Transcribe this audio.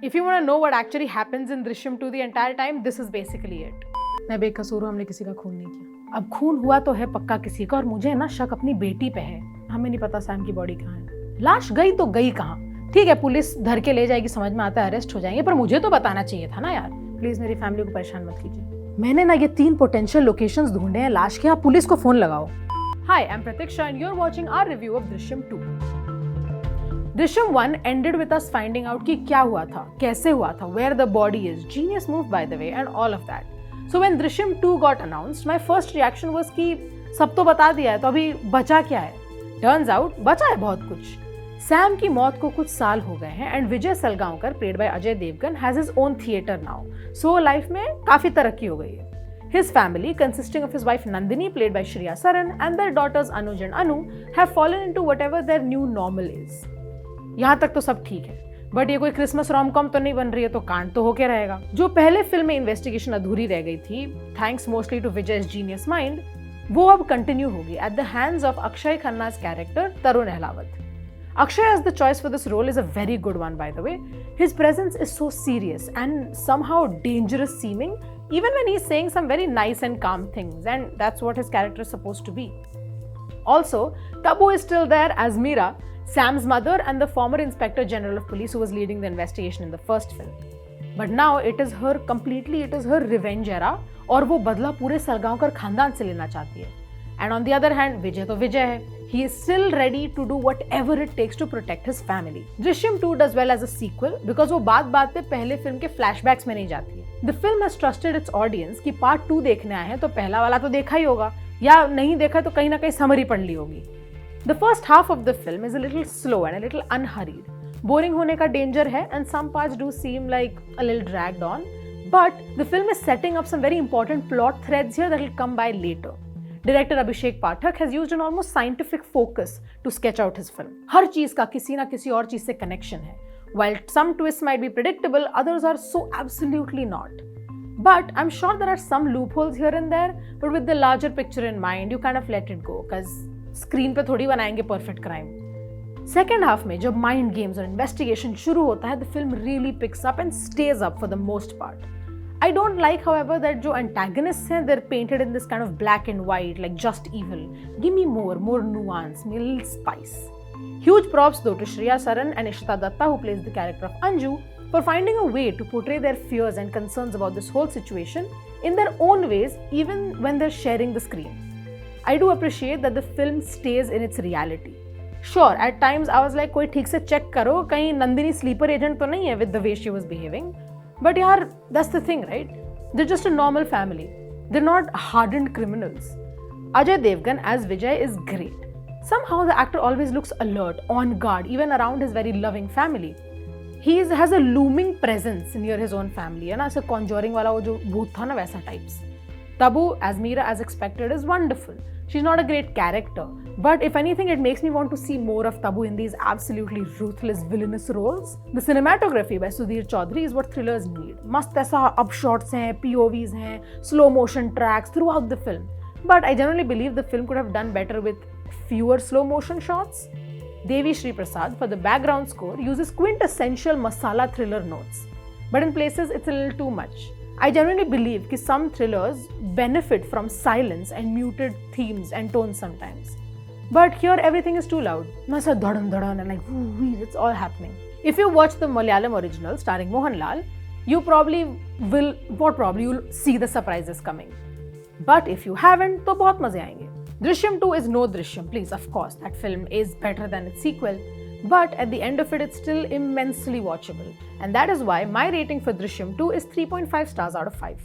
If you want to know what actually happens in Drishyam 2 the entire time, this is basically it. मैं बेकसूर हूँ, हमने किसी का खून नहीं किया. अब खून हुआ तो है पक्का किसी का, और मुझे ना शक अपनी बेटी पे है. हमें नहीं पता सैम की बॉडी कहाँ है. लाश गई तो गई कहाँ? ठीक है, पुलिस धर के ले जाएगी, समझ में आता है, अरेस्ट हो जाएंगे, पर मुझे तो बताना चाहिए था ना यार. प्लीज मेरी फैमिली को परेशान मत कीजिए. मैंने ना ये 3 पोटेंशियल लोकेशंस ढूंढे हैं लाश के. आप पुलिस को फोन लगाओ. Hi, I am Pratiksha and you are watching our review of Drishyam 2. Drishyam 1 ended with us finding out कि क्या हुआ था, कैसे हुआ था, where the body is, genius move by the way, and all of that. So when Drishyam 2 got announced, my first reaction was कि सब तो बता दिया है, तो अभी बचा क्या है? Turns out बचा है बहुत कुछ. सैम की मौत को कुछ साल हो गए हैं and Vijay Salgaonkar played by Ajay Devgn has his own theater now. So life में काफी तरक्की हो गई है. His family, consisting of his wife Nandini, played by Shriya Saran, and their daughters Anuj and Anu, have fallen into whatever their new normal is. यहाँ तक तो सब ठीक है, बट ये कोई क्रिसमस रोम-कॉम तो नहीं बन रही है, तो कांड तो होके रहेगा. जो पहले फिल्म में इन्वेस्टिगेशन अधूरी रह गई थी, thanks mostly to Vijay's genius mind, वो अब कंटिन्यू होगी at the hands of Akshay Khanna's character Tarun Ahlawat. Akshay as the choice for this role is a very good one, by the way. His presence is so serious and somehow dangerous seeming, even when he's saying some very nice and calm things, and that's what his character is supposed to be. Also, Tabu is still there as Meera, Sam's mother and the former Inspector General of Police who was leading the investigation in the first film. But now it is her completely, it is her revenge era, और वो बदला पूरे सलगांवकर खानदान से लेना चाहती है. And on the other hand, विजय तो विजय है. He is still ready to do whatever it takes to protect his family. Drishyam 2 does well as a sequel because वो बात पे पहले फिल्म के flashbacks में नहीं जाती है. The film has trusted its audience कि पार्ट 2 देखने आए हैं तो पहला वाला तो देखा ही होगा, या नहीं देखा तो कहीं ना कहीं समरी पढ़ ली होगी. The first half of the film is a little slow and a little unhurried. Boring होने का danger है and some parts do seem like a little dragged on. But the film is setting up some very important plot threads here that will come by later. Director Abhishek Pathak has used an almost scientific focus to sketch out his film. हर चीज का किसी ना किसी और चीज से connection है. While some twists might be predictable, others are so absolutely not. But I'm sure there are some loopholes here and there, but with the larger picture in mind, you kind of let it go, because screen पे थोड़ी बनाएंगे perfect crime. Second half में जब mind games और investigation शुरू होता है, the film really picks up and stage up for the most part. I don't like however that जो एंटागनिस्ट्स हैं, they are painted in this kind of black and white like just evil. Give me more nuance, little spice. Huge props though to Shriya Saran and Ishita Datta, who plays the character of Anju, for finding a way to portray their fears and concerns about this whole situation in their own ways, even when they're sharing the screen. I do appreciate that the film stays in its reality. Sure, at times I was like, कोई ठीक से check करो, कहीं Nandini sleeper agent तो नहीं है with the way she was behaving. But यार, that's the thing, right? They're just a normal family. They're not hardened criminals. Ajay Devgan as Vijay is great. Somehow the actor always looks alert, on guard, even around his very loving family. He has a looming presence near his own family, है ना, ऐसे conjuring वाला वो जो भूत था ना, वैसा types. Tabu as Meera, as expected, is wonderful. She's not a great character, but if anything, it makes me want to see more of Tabu in these absolutely ruthless, villainous roles. The cinematography by Sudhir Chaudhary is what thrillers need. Mast aisa upshots hain, POVs hain, slow motion tracks throughout the film. But I generally believe the film could have done better with fewer slow motion shots. Devi Sri Prasad for the background score uses quintessential masala thriller notes, but in places it's a little too much. I genuinely believe that some thrillers benefit from silence and muted themes and tones sometimes. But here everything is too loud. Masa dhadan dhadan and like woo, it's all happening. If you watch the Malayalam original starring Mohanlal, you'll see the surprises coming. But if you haven't, तो बहुत मजे आएंगे. Drishyam 2 is no Drishyam, please, of course. That film is better than its sequel. But at the end of it, it's still immensely watchable. And that is why my rating for Drishyam 2 is 3.5 stars out of 5.